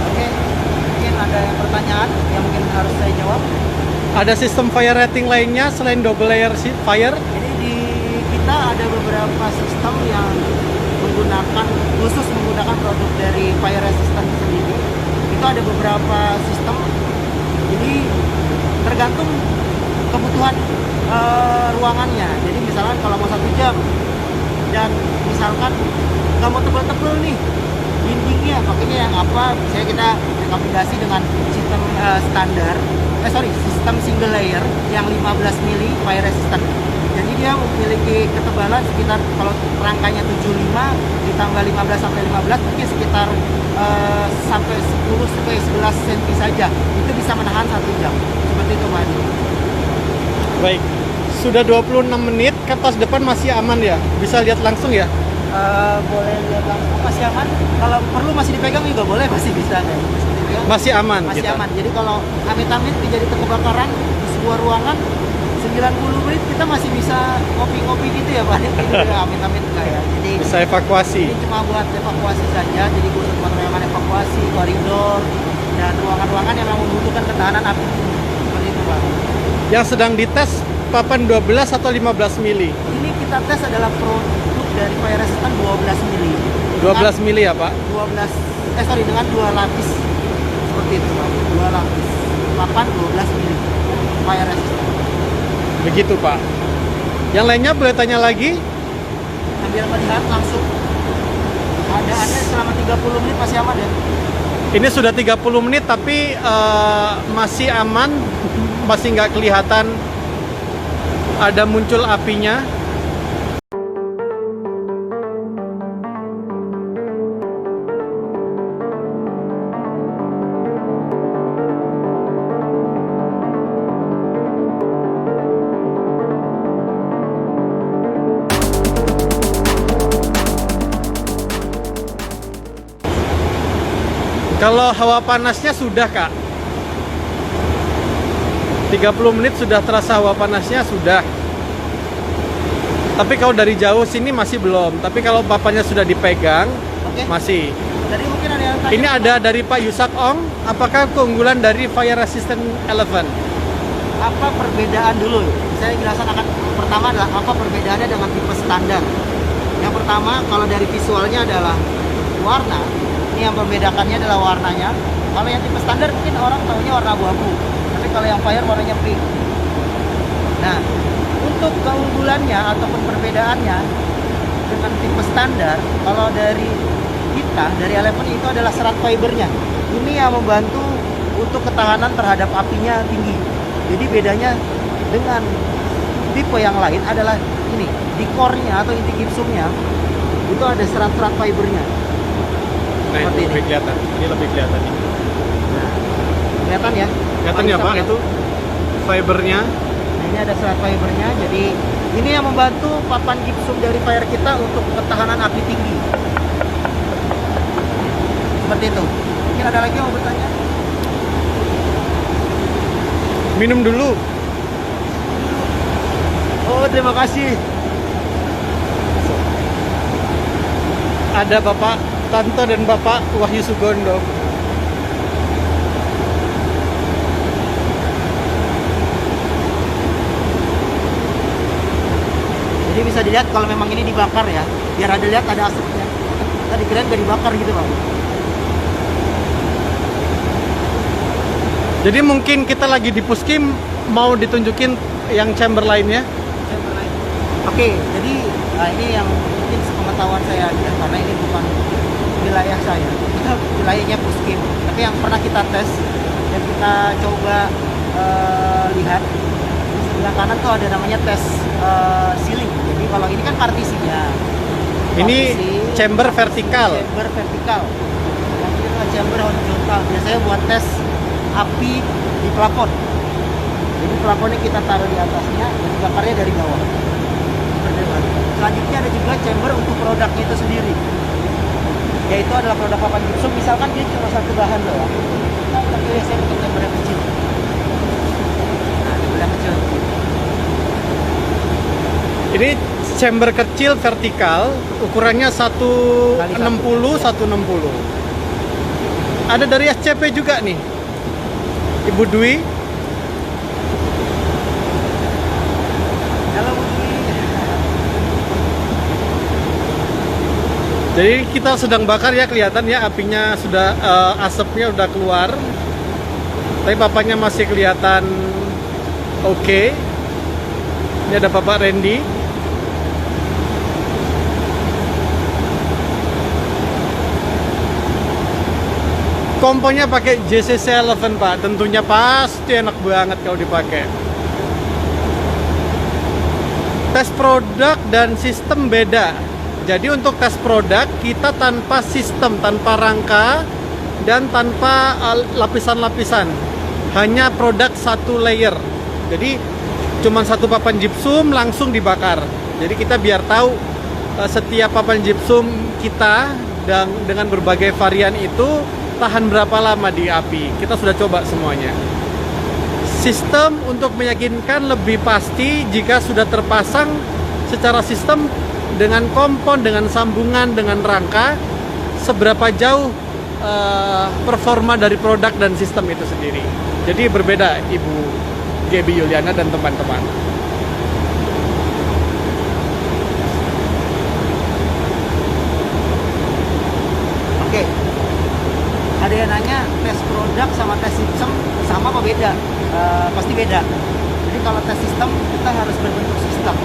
Oke, mungkin ada yang pertanyaan yang mungkin harus saya jawab. Ada sistem fire rating lainnya selain double layer fire? Jadi di kita ada beberapa sistem yang menggunakan produk dari fire resistant sendiri. Itu ada beberapa sistem. Jadi tergantung kebutuhan ruangannya. Jadi misalkan kalau mau 1 jam dan misalkan nggak mau tebel-tebel nih dindingnya, pakainya yang apa? Misalnya kita rekomendasi dengan sistem sistem single layer yang 15 mili fire resistant. Jadi dia memiliki ketebalan sekitar kalau rangkanya 75 ditambah 15 sampai 15 mungkin sekitar sampai 10 sampai 11 cm saja. Itu bisa menahan 1 jam. Seperti itu Pak Adi. Baik. Sudah 26 menit, kertas depan masih aman ya? Bisa lihat langsung ya? Boleh lihat langsung masih aman. Kalau perlu masih dipegang juga boleh, masih bisa kan? Masih dipegang. Masih aman Masih kita. aman. Jadi kalau amit-amit terjadi kebakaran di sebuah ruangan 90 menit kita masih bisa ngopi-ngopi gitu ya Pak. Ini udah amit-amit enggak ya. Jadi Bisa evakuasi. ini cuma buat evakuasi saja. Jadi khusus buat ruangan evakuasi, koridor dan ruangan-ruangan yang memang membutuhkan ketahanan api. Seperti itu Pak. Yang sedang dites papan 12 atau 15 mili? Ini kita tes adalah produk dari fire resistant 12 mili. 12 mili ya Pak? Dengan 2 lapis. Seperti itu Pak. 2 lapis. Papan 12 mili. Fire resistant. Begitu Pak. Yang lainnya boleh tanya lagi? Sambil melihat langsung keadaannya selama 30 menit masih aman ya. Ini sudah 30 menit tapi masih aman, masih nggak kelihatan ada muncul apinya. Kalau hawa panasnya sudah, Kak. 30 menit sudah terasa hawa panasnya sudah. Tapi kalau dari jauh sini masih belum. Tapi kalau papannya sudah dipegang, Oke. masih. Tadi mungkin ada yang tanya. Ini ada dari Pak Yusak Ong. Apakah keunggulan dari Fire Resistant Elephant? Apa perbedaan dulu? Saya jelaskan akan pertama adalah apa perbedaannya dengan tipe standar. Yang pertama, kalau dari visualnya adalah warna. Ini yang membedakannya adalah warnanya. Kalau yang tipe standar mungkin orang tahunya warna abu-abu. Tapi kalau yang Fire warnanya pink. Nah, untuk keunggulannya ataupun perbedaannya dengan tipe standar, kalau dari kita, dari Elephant itu adalah serat fibernya. Ini yang membantu untuk ketahanan terhadap apinya tinggi. Jadi bedanya dengan tipe yang lain adalah ini, di core-nya atau inti gipsumnya itu ada serat-serat fibernya. Nah, Seperti itu lebih ini. kelihatan. Ini lebih kelihatan. Nah, kelihatan ya? Kelihatan ya, Pak, itu fibernya. Nah, ini ada serat fibernya. Jadi ini yang membantu papan gipsum dari Fire kita untuk ketahanan api tinggi. Seperti itu. Mungkin ada lagi yang mau bertanya? Minum dulu. Oh, terima kasih. Ada Bapak Tanto dan Bapak Wahyu Sugondo. Jadi bisa dilihat kalau memang ini dibakar ya, biar ada lihat ada asapnya. Tadi kirain nggak dibakar gitu, Pak. Jadi mungkin kita lagi di Puskim mau ditunjukin yang chamber lainnya. Oke, jadi ini yang mungkin sepengetahuan saya aja karena ini bukan wilayah saya. Wilayahnya Puskim. Tapi yang pernah kita tes dan kita coba lihat di sebelah kanan tuh ada namanya tes ceiling. Jadi kalau ini kan partisinya. Ini Partisi, chamber vertikal. chamber vertikal. Yang ini adalah chamber horizontal. Biasanya buat tes api di plafon. Jadi plafonnya kita taruh di atasnya, dan bakarnya dari bawah. Selanjutnya ada juga chamber untuk produknya itu sendiri, yaitu adalah produk papan gipsum. Misalkan dia cuma satu bahan doang, kita pilih saya untuk chamber yang kecil. Nah, chamber yang kecil. Ini chamber kecil vertikal, ukurannya 160 160. Ada dari SCP juga nih. Ibu Dwi. Halo Bu Dwi. Jadi kita sedang bakar ya, kelihatan ya apinya sudah asapnya udah keluar. Tapi papanya masih kelihatan oke. Ini ada Bapak Randy. Komponya pakai JCC Elephant, Pak. Tentunya pasti enak banget kalau dipakai. Tes produk dan sistem beda. Jadi untuk tes produk kita tanpa sistem, tanpa rangka dan tanpa lapisan-lapisan. Hanya produk satu layer. Jadi cuma satu papan gypsum langsung dibakar. Jadi kita biar tahu setiap papan gypsum kita dan dengan berbagai varian itu tahan berapa lama di api. Kita sudah coba semuanya. Sistem untuk meyakinkan lebih pasti jika sudah terpasang secara sistem dengan kompon, dengan sambungan, dengan rangka, seberapa jauh performa dari produk dan sistem itu sendiri. Jadi berbeda Ibu Gaby Yuliana dan teman-teman. Oke. Ada yang nanya tes produk sama tes sistem sama apa beda? Pasti beda. Jadi kalau tes sistem kita harus berbentuk sistem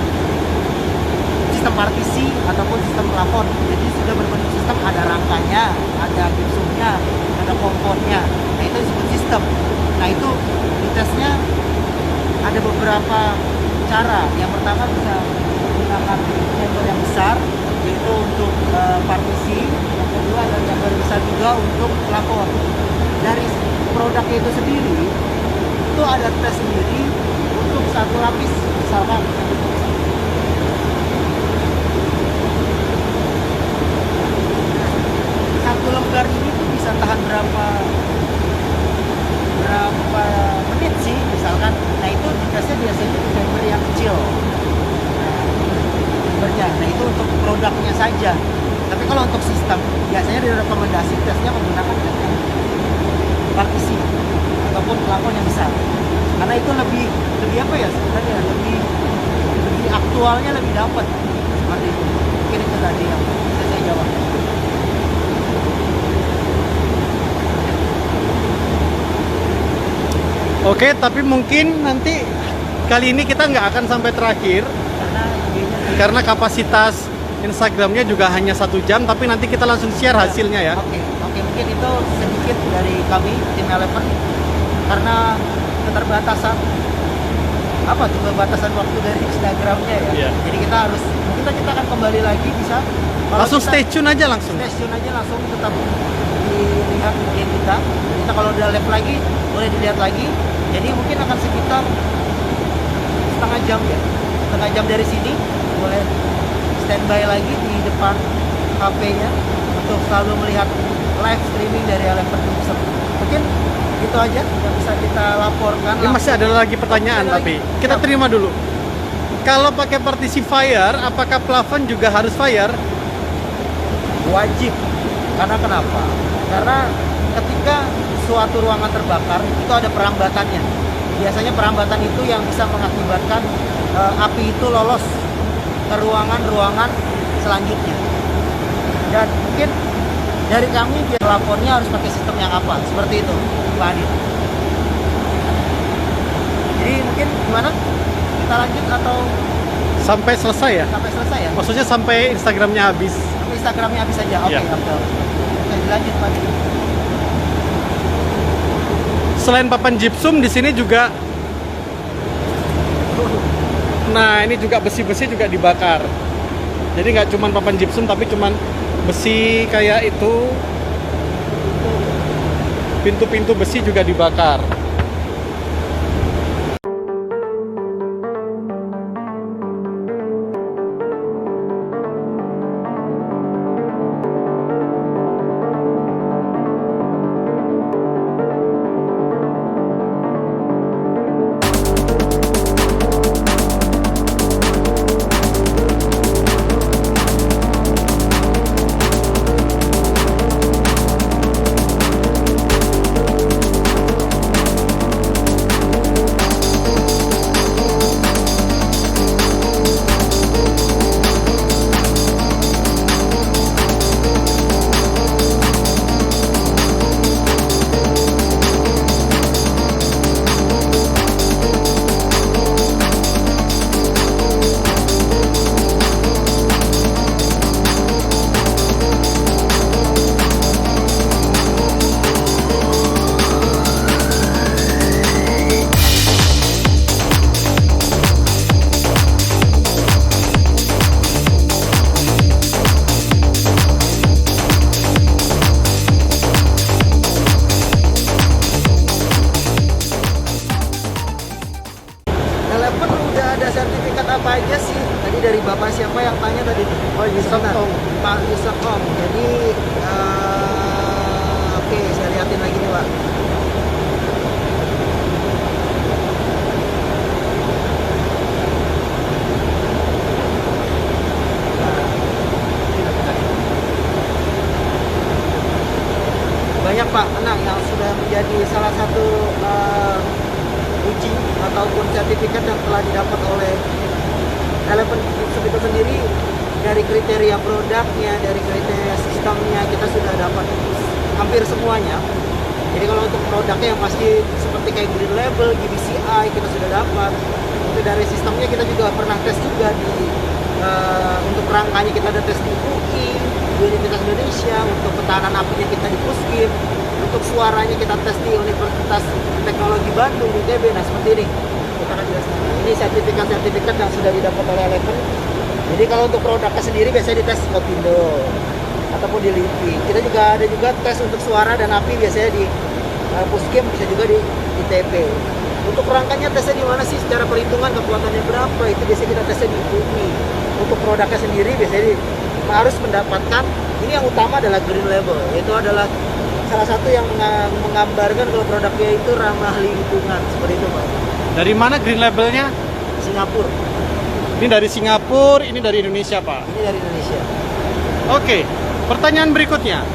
partisi ataupun sistem plafon. Jadi sudah berbentuk sistem, ada rangkanya, ada gipsumnya, ada komponnya. Nah itu disebut sistem. Nah itu di tesnya ada beberapa cara. Yang pertama bisa menggunakan chamber yang besar, yaitu untuk partisi. Yang kedua ada chamber besar juga untuk plafon. Dari produknya itu sendiri itu ada tes sendiri untuk satu lapis, misalkan satu lembar ini tuh bisa tahan berapa menit sih misalkan. Nah itu dikasih biasanya di chamber yang kecil. Nah itu untuk produknya saja. Tapi kalau untuk sistem biasanya direkomendasi tesnya menggunakan tes yang partisi ataupun plafon yang besar. Karena itu lebih apa ya sebenarnya lebih aktualnya lebih dapat seperti itu. Mungkin itu tadi yang bisa saya jawab. Oke, tapi mungkin nanti kali ini kita nggak akan sampai terakhir karena kapasitas Instagramnya juga hanya 1 jam, tapi nanti kita langsung share hasilnya ya. Oke, mungkin itu sedikit dari kami tim Eleven karena keterbatasan keterbatasan waktu dari Instagramnya ya. Iya. Jadi kita harus mungkin kita akan kembali lagi bisa. Langsung stay tune aja langsung. Stay tune aja langsung tetap dilihat video kita. Kita kalau udah live lagi boleh dilihat lagi. Jadi mungkin akan sekitar setengah jam dari sini boleh standby lagi di depan HP-nya untuk selalu melihat live streaming dari Eleven Gypsum. Mungkin itu aja yang bisa kita laporkan. Ini masih ada lagi pertanyaan tapi kita terima dulu. Kalau pakai partisi fire, apakah plafon juga harus fire? Wajib. Karena kenapa? Karena ketika suatu ruangan terbakar itu ada perambatannya. Biasanya perambatan itu yang bisa mengakibatkan api itu lolos ke ruangan-ruangan selanjutnya. Dan mungkin dari kami biar lapornya harus pakai sistem yang apa? Seperti itu, Pak Adit. Jadi mungkin gimana? Kita lanjut atau Sampai selesai ya? sampai selesai ya? Maksudnya sampai Instagramnya habis. Sampai Instagramnya habis aja. Oke, Iya. Oke, dilanjut Pak Adit. Selain papan gypsum di sini juga, nah ini juga besi-besi juga dibakar. Jadi nggak cuma papan gypsum tapi cuma besi kayak itu, pintu-pintu besi juga dibakar. apa aja sih? Tadi dari Bapak siapa yang tanya tadi? Oh, Yusuf Ong. Pak Yusuf Ong. Jadi oke, saya liatin lagi nih, Pak. Banyak Pak, yang sudah menjadi salah satu uji ataupun sertifikat yang telah didapat oleh Eleven Gypsum itu sendiri. Dari kriteria produknya, dari kriteria sistemnya, kita sudah dapat hampir semuanya. Jadi kalau untuk produknya yang pasti seperti kayak Green Label, GBCI kita sudah dapat. Untuk dari sistemnya kita juga pernah tes juga di untuk rangkanya kita ada tes di UI, di Universitas Indonesia. Untuk ketahanan apinya kita di Puskim. Untuk suaranya kita tes di Universitas Teknologi Bandung, di ITB. Nah seperti ini kita akan jelaskan. Ini sertifikat yang sudah didapat oleh Eleven. Jadi kalau untuk produknya sendiri biasanya dites di Kopindo ataupun di LIPI. Kita juga ada juga tes untuk suara dan api biasanya di Puskim, bisa juga di ITB. Untuk rangkanya tesnya di mana sih? Secara perhitungan kekuatannya berapa? Itu biasanya kita tesnya di UI. Untuk produknya sendiri biasanya harus mendapatkan, ini yang utama adalah Green Label, yaitu adalah salah satu yang menggambarkan kalau produknya itu ramah lingkungan seperti itu Pak. Dari mana green labelnya? Singapura. Ini dari Singapura, ini dari Indonesia, Pak. Ini dari Indonesia. Oke, pertanyaan berikutnya.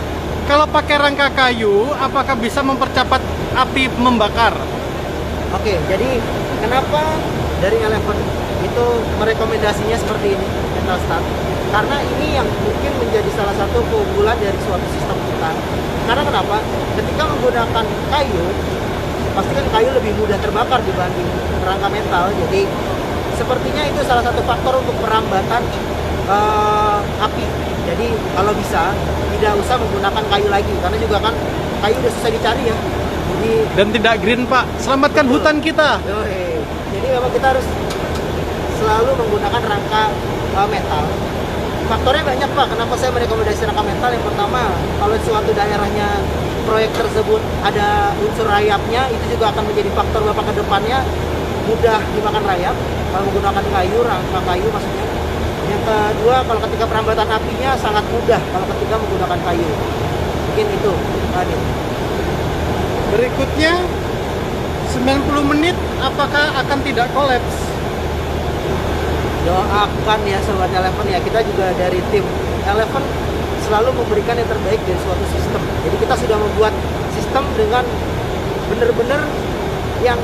Kalau pakai rangka kayu, apakah bisa mempercepat api membakar? Oke, jadi kenapa dari Eleven itu merekomendasinya seperti ini, metal stud? Karena ini yang mungkin menjadi salah satu keunggulan dari suatu sistem kita. Karena kenapa? Ketika menggunakan kayu, pasti kan kayu lebih mudah terbakar dibanding rangka metal. Jadi sepertinya itu salah satu faktor untuk perambatan api. Jadi kalau bisa tidak usah menggunakan kayu lagi, karena juga kan kayu udah susah dicari ya. Jadi Dan tidak green, Pak. Selamatkan Betul. hutan kita. Jadi memang kita harus selalu menggunakan rangka metal. Faktornya banyak Pak, kenapa saya merekomendasikan rangka metal. Yang pertama, kalau suatu daerahnya proyek tersebut ada unsur rayapnya, itu juga akan menjadi faktor Bapak ke depannya mudah dimakan rayap kalau menggunakan kayu, rangka kayu maksudnya. Yang kedua, kalau ketika perambatan apinya sangat mudah kalau ketika menggunakan kayu. Mungkin itu tadi. Berikutnya, 90 menit apakah akan tidak kolaps? Doakan ya Sobat Eleven ya, kita juga dari tim Eleven selalu memberikan yang terbaik dari suatu sistem. Jadi kita sudah membuat sistem dengan benar-benar yang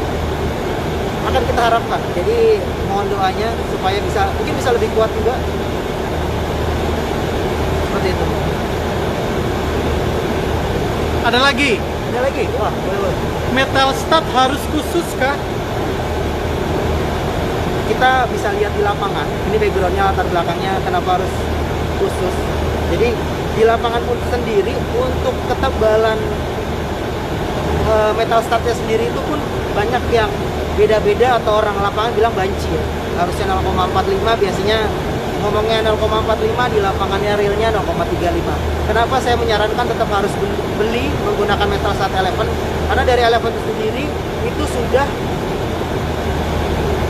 akan kita harapkan. Jadi mohon doanya supaya mungkin bisa lebih kuat juga. Seperti itu. Ada lagi, Ada lagi? Wah, boleh. metal stud harus khusus kah? Kita bisa lihat di lapangan. Ini backgroundnya, latar belakangnya kenapa harus khusus. Jadi di lapangan pun sendiri untuk ketebalan metal studnya sendiri itu pun banyak yang beda-beda, atau orang lapangan bilang banci ya. Harusnya 0,45, biasanya ngomongnya 0,45, di lapangannya realnya 0,35. Kenapa saya menyarankan tetap harus beli menggunakan metal stud Eleven? Karena dari Eleven itu sendiri itu sudah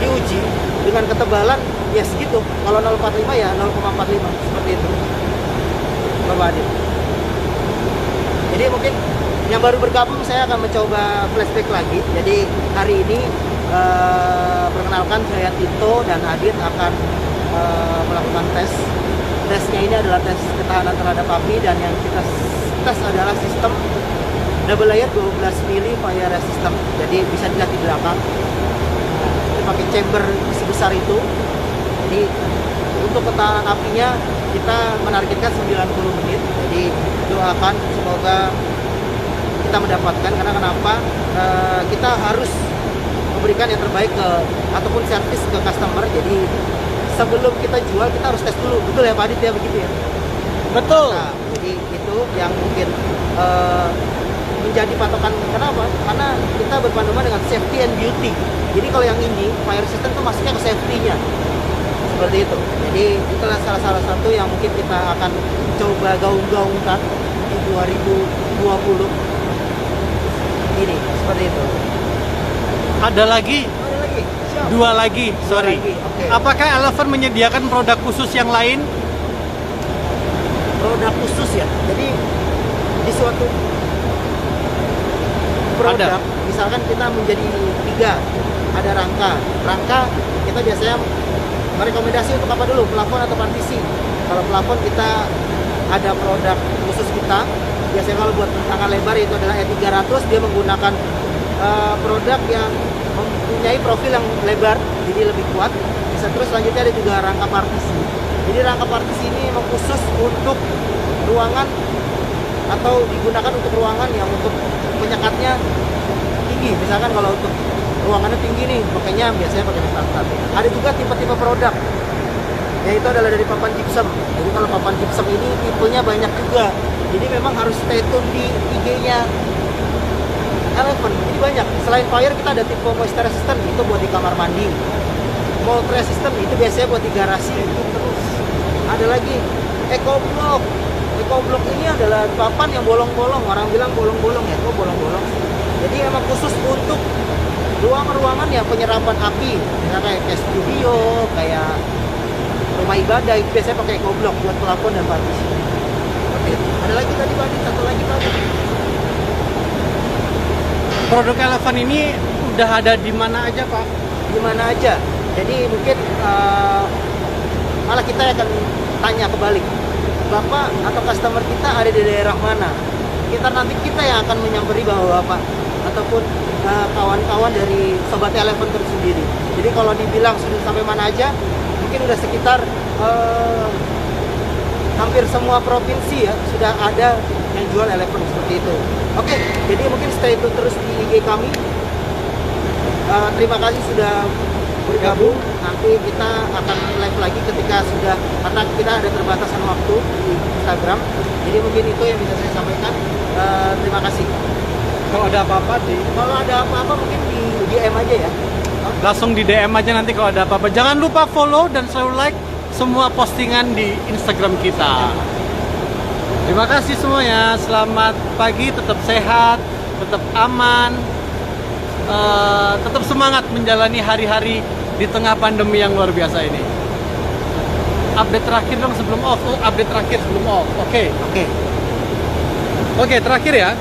diuji dengan ketebalan ya segitu. Kalau 0,45 ya 0,45 seperti itu Bapak Adit. Jadi mungkin yang baru bergabung, saya akan mencoba flashback lagi. Jadi hari ini perkenalkan, saya Tito dan Adit akan melakukan tes. Tesnya ini adalah tes ketahanan terhadap api, dan yang kita tes adalah sistem double layer 12 mili fire resistant. Jadi bisa dilihat di belakang, pakai chamber sebesar itu. Jadi untuk ketahanan apinya kita menargetkan 90 menit. Jadi doakan semoga kita mendapatkan, karena kenapa kita harus memberikan yang terbaik ataupun servis ke customer. Jadi sebelum kita jual kita harus tes dulu, betul ya Pak Adit ya, begitu ya? Betul. Nah, jadi itu yang mungkin menjadi patokan. Kenapa? Karena kita berpanduan dengan safety and beauty. Jadi kalau yang ini fire resistant itu masuknya ke safety-nya, seperti itu. Jadi itulah salah satu yang mungkin kita akan coba gaung-gaungkan di 2020 ini, seperti itu. Ada lagi, Ada lagi? Siap. dua lagi, sorry. lagi, oke. Apakah Eleven menyediakan produk khusus yang lain? Produk khusus ya. Jadi di suatu produk, misalkan kita menjadi 3, ada rangka kita biasanya merekomendasi untuk apa dulu, plafon atau partisi. Kalau plafon kita ada produk khusus kita, biasanya kalau buat bentangan lebar itu adalah E300, dia menggunakan produk yang mempunyai profil yang lebar, jadi lebih kuat. Bisa terus selanjutnya ada juga rangka partisi. Jadi rangka partisi ini memang khusus untuk ruangan, atau digunakan untuk ruangan yang untuk penyekatnya tinggi. Misalkan kalau untuk ruangannya tinggi nih, makanya biasanya pakai metal stud. Ada juga tipe-tipe produk, yaitu adalah dari papan gypsum. Jadi kalau papan gypsum ini tipenya banyak juga. Jadi memang harus stay tune di IG-nya Eleven. Ini banyak. Selain fire, kita ada tipe moisture resistant, itu buat di kamar mandi. Mold resistant itu biasanya buat di garasi. Terus ada lagi eco block. Eco block ini adalah papan yang bolong-bolong. Orang bilang bolong-bolong ya, kok bolong-bolong. Jadi emang khusus untuk ruangan-ruangan yang penyerapan api, misalnya kayak studio, kayak rumah ibadah, itu biasanya pakai eco block buat plafon dan partisi. Oke, ada lagi tadi Pak Adit, satu lagi Pak Adit. Produk Eleven ini udah ada di mana aja, Pak? Di mana aja. Jadi mungkin malah kita akan tanya kebalik, Bapak atau customer kita ada di daerah mana? Nanti kita yang akan menyamperi Bapak ataupun kawan-kawan dari Sobat Eleven tersendiri. Jadi kalau dibilang sudah sampai mana aja, mungkin udah sekitar hampir semua provinsi ya sudah ada yang jual Eleven seperti itu. Oke, jadi mungkin stay itu terus di IG kami. Terima kasih sudah bergabung. Nanti kita akan live lagi ketika sudah, karena kita ada terbatasan waktu di Instagram. Jadi mungkin itu yang bisa saya sampaikan. Terima kasih. Kalau ada apa-apa Mungkin di DM aja ya. langsung di DM aja nanti kalau ada apa-apa. Jangan lupa follow dan selalu like semua postingan di Instagram kita. Terima kasih semuanya. Selamat pagi, tetap sehat, tetap aman, tetap semangat menjalani hari-hari di tengah pandemi yang luar biasa ini. Update terakhir dong sebelum off. Update terakhir sebelum off. Oke, terakhir ya.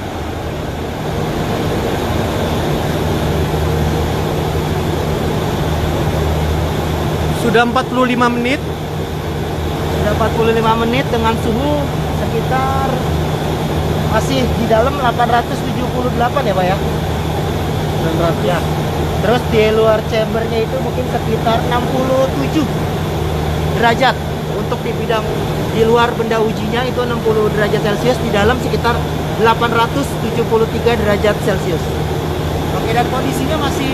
Sudah 45 menit. Sudah 45 menit dengan suhu sekitar masih di dalam 878 ya Pak ya. 900. Ya. Terus di luar chambernya itu mungkin sekitar 67 derajat. Untuk di bidang di luar benda ujinya itu 60 derajat Celcius, di dalam sekitar 873 derajat Celcius. Oke, dan kondisinya masih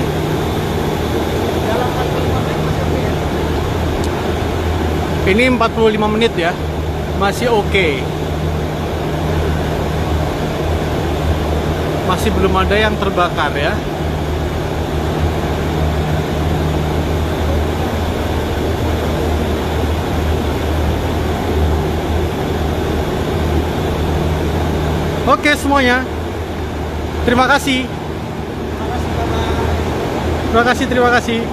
dalam 45 menit masih oke ya. Ini 45 menit ya. Masih oke. Masih belum ada yang terbakar ya. Oke semuanya. Terima kasih. Terima kasih Bapak. Terima kasih.